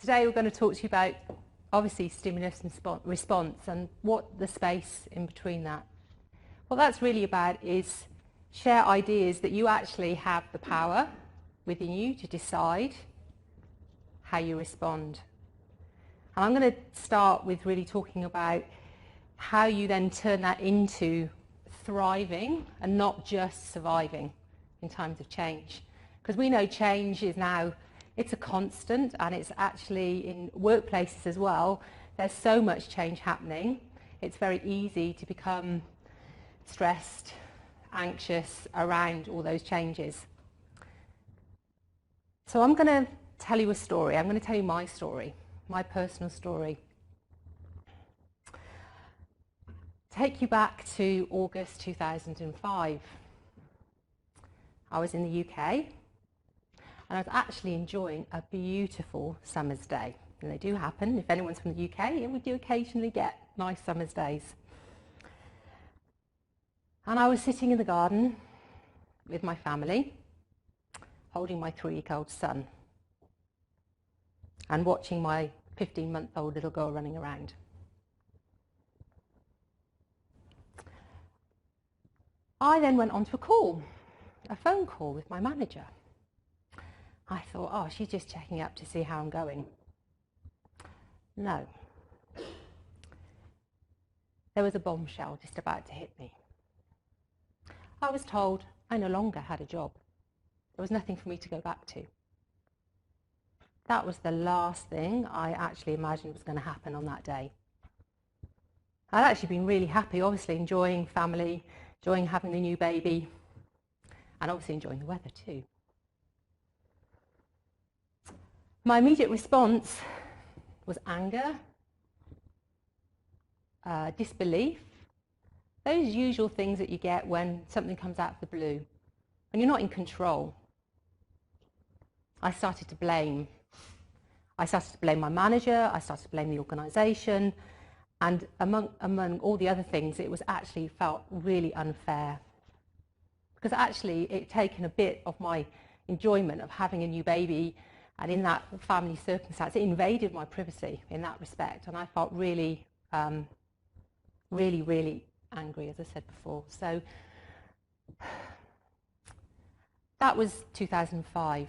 Today we're going to talk to you about obviously stimulus and response and what the space in between that. What that's really about is share ideas that you actually have the power within you to decide how you respond. And I'm going to start with really talking about how you then turn that into thriving and not just surviving in times of change. Because we know change is now, it's a constant, and it's actually in workplaces as well. There's so much change happening. It's very easy to become stressed, anxious around all those changes. So I'm going to tell you a story. I'm going to tell you my story, my personal story. Take you back to August 2005. I was in the UK. And I was actually enjoying a beautiful summer's day. And they do happen. If anyone's from the UK, we do occasionally get nice summer's days. And I was sitting in the garden with my family, holding my 3-year-old son and watching my 15-month-old little girl running around. I then went on to a phone call with my manager. I thought, oh, she's just checking up to see how I'm going. No. There was a bombshell just about to hit me. I was told I no longer had a job. There was nothing for me to go back to. That was the last thing I actually imagined was going to happen on that day. I'd actually been really happy, obviously enjoying family, enjoying having the new baby, and obviously enjoying the weather too. My immediate response was anger, disbelief, those usual things that you get when something comes out of the blue, when you're not in control. I started to blame. I started to blame my manager, I started to blame the organisation, and among all the other things, it was actually felt really unfair. Because actually it had taken a bit of my enjoyment of having a new baby. And in that family circumstance, it invaded my privacy in that respect. And I felt really, really angry, as I said before. So that was 2005.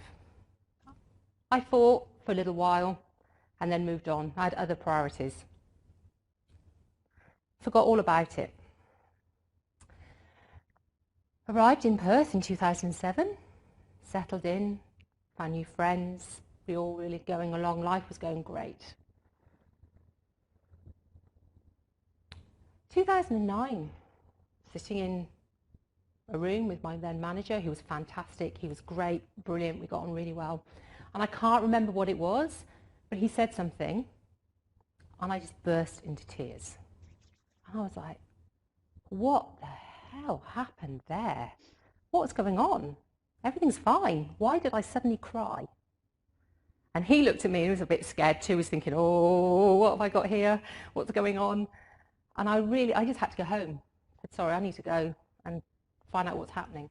I fought for a little while and then moved on. I had other priorities. Forgot all about it. Arrived in Perth in 2007, settled in, found new friends, we all really going along, life was going great. 2009, sitting in a room with my then manager, who was fantastic, he was great, brilliant, we got on really well. And I can't remember what it was, but he said something, and I just burst into tears. And I was like, what the hell happened there? What's going on? Everything's fine. Why did I suddenly cry? And he looked at me and was a bit scared too. He was thinking, oh, what have I got here? What's going on? And I just had to go home. I said, sorry, I need to go and find out what's happening.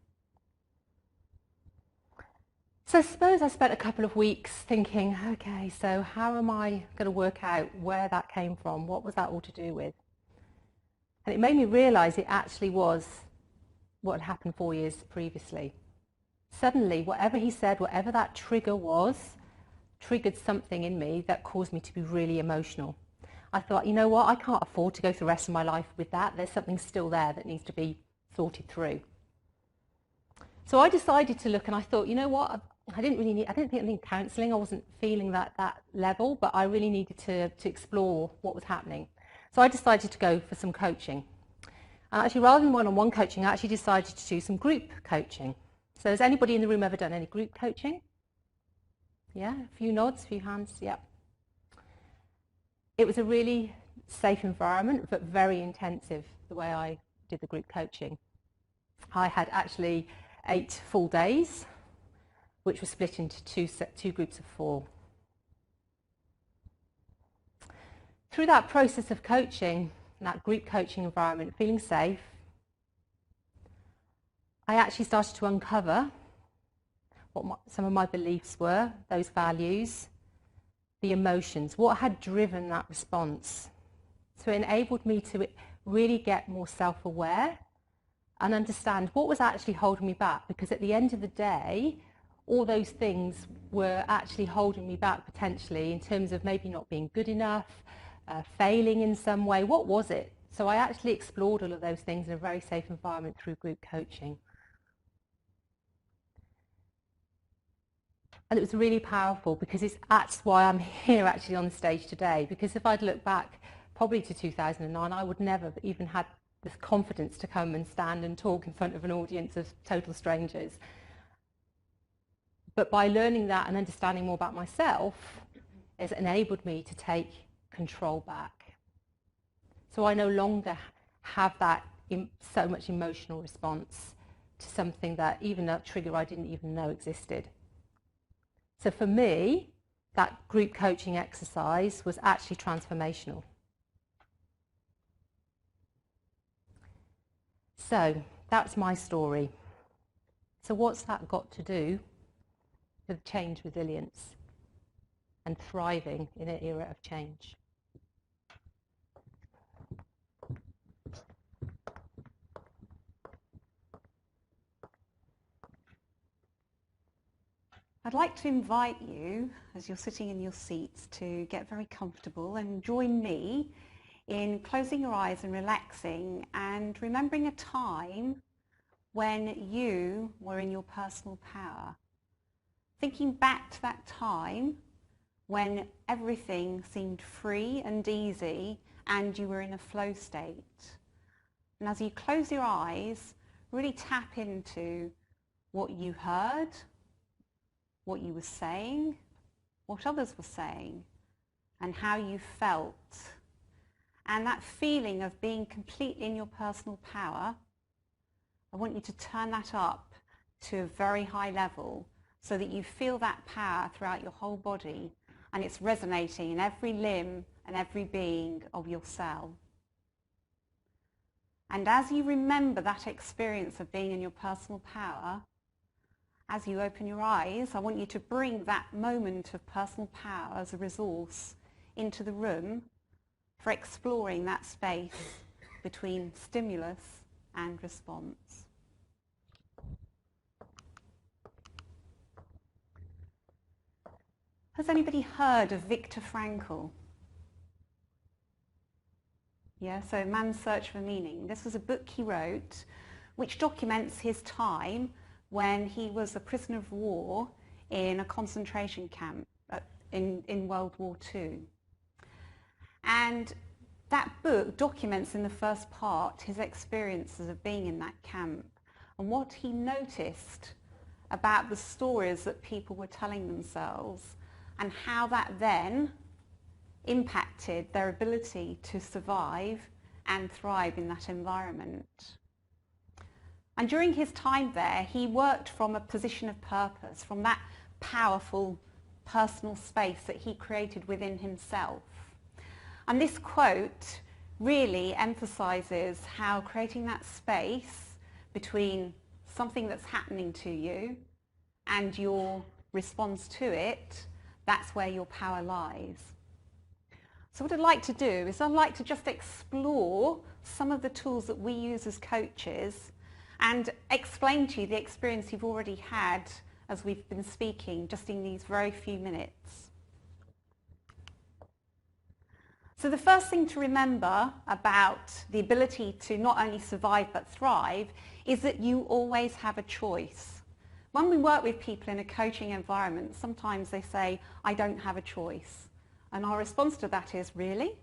So I suppose I spent a couple of weeks thinking, okay, so how am I going to work out where that came from? What was that all to do with? And it made me realise it actually was what had happened 4 years previously. Suddenly, whatever he said, whatever that trigger was, triggered something in me that caused me to be really emotional. I thought, you know what, I can't afford to go through the rest of my life with that. There's something still there that needs to be sorted through. So I decided to look, and I thought, you know what, I didn't think I needed counselling. I wasn't feeling that level, but I really needed to explore what was happening. So I decided to go for some coaching. And actually, rather than one-on-one coaching, I actually decided to do some group coaching. So has anybody in the room ever done any group coaching? Yeah, a few nods, a few hands, yeah. It was a really safe environment, but very intensive, the way I did the group coaching. I had actually 8 full days, which were split into two groups of 4. Through that process of coaching, that group coaching environment, feeling safe, I actually started to uncover what some of my beliefs were, those values, the emotions, what had driven that response. So it enabled me to really get more self-aware and understand what was actually holding me back, because at the end of the day, all those things were actually holding me back potentially in terms of maybe not being good enough, failing in some way. What was it? So I actually explored all of those things in a very safe environment through group coaching. And it was really powerful, because that's why I'm here actually on the stage today, because if I'd looked back probably to 2009, I would never have even had the confidence to come and stand and talk in front of an audience of total strangers. But by learning that and understanding more about myself, it's enabled me to take control back. So I no longer have that so much emotional response to something that, even a trigger I didn't even know existed. So for me, that group coaching exercise was actually transformational. So that's my story. So what's that got to do with change resilience and thriving in an era of change? I'd like to invite you, as you're sitting in your seats, to get very comfortable and join me in closing your eyes and relaxing and remembering a time when you were in your personal power. Thinking back to that time when everything seemed free and easy and you were in a flow state. And as you close your eyes, really tap into what you heard, what you were saying, what others were saying, and how you felt. And that feeling of being completely in your personal power, I want you to turn that up to a very high level so that you feel that power throughout your whole body, and it's resonating in every limb and every being of your cell. And as you remember that experience of being in your personal power, as you open your eyes, I want you to bring that moment of personal power as a resource into the room for exploring that space between stimulus and response. Has anybody heard of Viktor Frankl? Yeah, so Man's Search for Meaning. This was a book he wrote which documents his time when he was a prisoner of war in a concentration camp in World War II. And that book documents in the first part his experiences of being in that camp and what he noticed about the stories that people were telling themselves and how that then impacted their ability to survive and thrive in that environment. And during his time there, he worked from a position of purpose, from that powerful personal space that he created within himself. And this quote really emphasizes how creating that space between something that's happening to you and your response to it, that's where your power lies. So what I'd like to do is I'd like to just explore some of the tools that we use as coaches and explain to you the experience you've already had as we've been speaking just in these very few minutes. So the first thing to remember about the ability to not only survive but thrive is that you always have a choice. When we work with people in a coaching environment, sometimes they say, I don't have a choice. And our response to that is, really?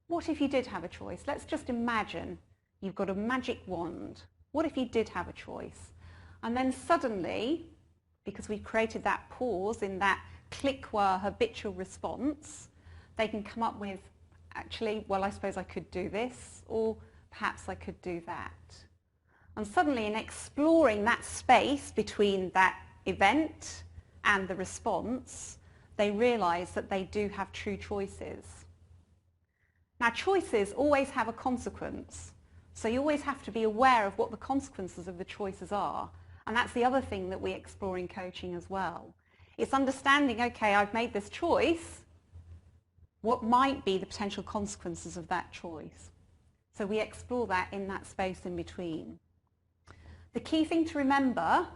What if you did have a choice? Let's just imagine you've got a magic wand. What if you did have a choice? And then suddenly, because we've created that pause in that click-whir habitual response, they can come up with, actually, well, I suppose I could do this, or perhaps I could do that. And suddenly, in exploring that space between that event and the response, they realize that they do have true choices. Now, choices always have a consequence. So you always have to be aware of what the consequences of the choices are. And that's the other thing that we explore in coaching as well, It's understanding, okay, I've made this choice. What might be the potential consequences of that choice? So we explore that in that space in between. The key thing to remember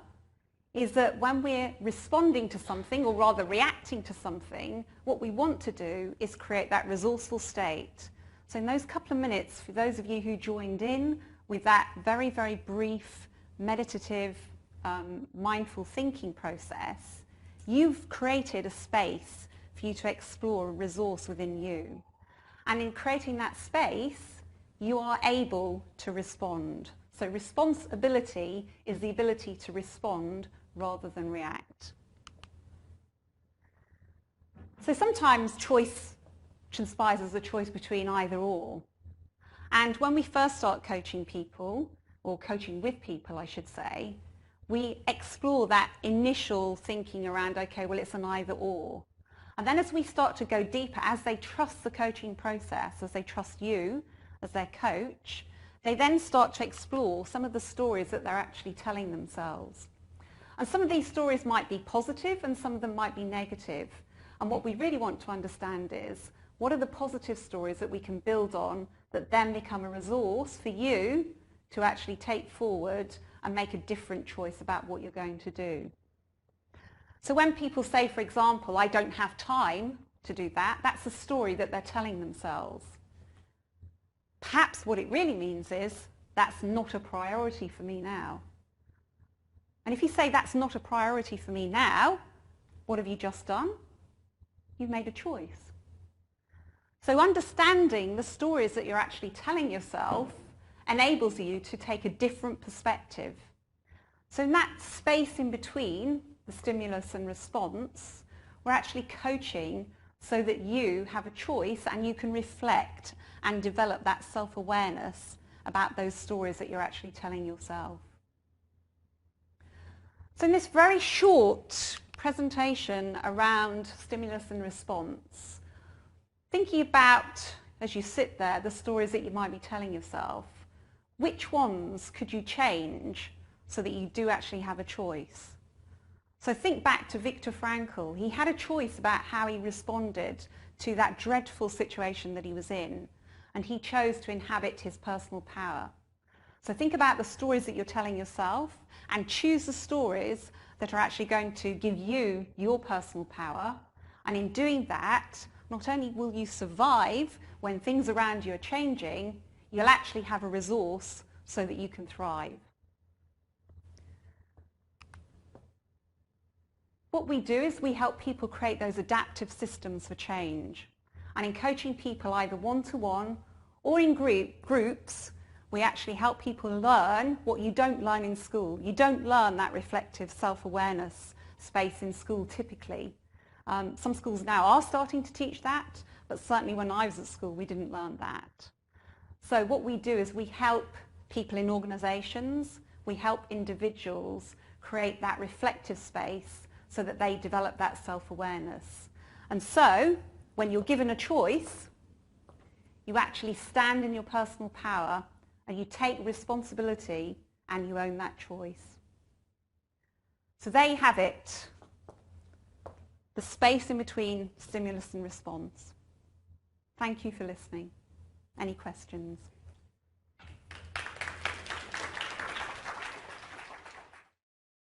is that when we're responding to something, or rather reacting to something, what we want to do is create that resourceful state. So in those couple of minutes, for those of you who joined in with that very, very brief, meditative, mindful thinking process, you've created a space for you to explore a resource within you. And in creating that space, you are able to respond. So responsibility is the ability to respond rather than react. So sometimes choice transpires as a choice between either or. And when we first start coaching people, or coaching with people I should say, we explore that initial thinking around, okay, well it's an either or. And then as we start to go deeper, as they trust the coaching process, as they trust you as their coach, they then start to explore some of the stories that they're actually telling themselves. And some of these stories might be positive and some of them might be negative. And what we really want to understand is, what are the positive stories that we can build on that then become a resource for you to actually take forward and make a different choice about what you're going to do. So when people say, for example, I don't have time to do that, that's a story that they're telling themselves. Perhaps what it really means is, that's not a priority for me now. And if you say that's not a priority for me now, what have you just done? You've made a choice. So understanding the stories that you're actually telling yourself enables you to take a different perspective. So in that space in between the stimulus and response, we're actually coaching so that you have a choice and you can reflect and develop that self-awareness about those stories that you're actually telling yourself. So in this very short presentation around stimulus and response, thinking about, as you sit there, the stories that you might be telling yourself, which ones could you change so that you do actually have a choice? So think back to Viktor Frankl. He had a choice about how he responded to that dreadful situation that he was in, and he chose to inhabit his personal power. So think about the stories that you're telling yourself and choose the stories that are actually going to give you your personal power. And in doing that, not only will you survive when things around you are changing, you'll actually have a resource so that you can thrive. What we do is we help people create those adaptive systems for change. And in coaching people either one-to-one or in groups, we actually help people learn what you don't learn in school. You don't learn that reflective self-awareness space in school typically. Some schools now are starting to teach that, but certainly when I was at school we didn't learn that. So what we do is we help people in organisations, we help individuals create that reflective space so that they develop that self-awareness. And so when you're given a choice, you actually stand in your personal power and you take responsibility and you own that choice. So there you have it, the space in between stimulus and response. Thank you for listening. Any questions?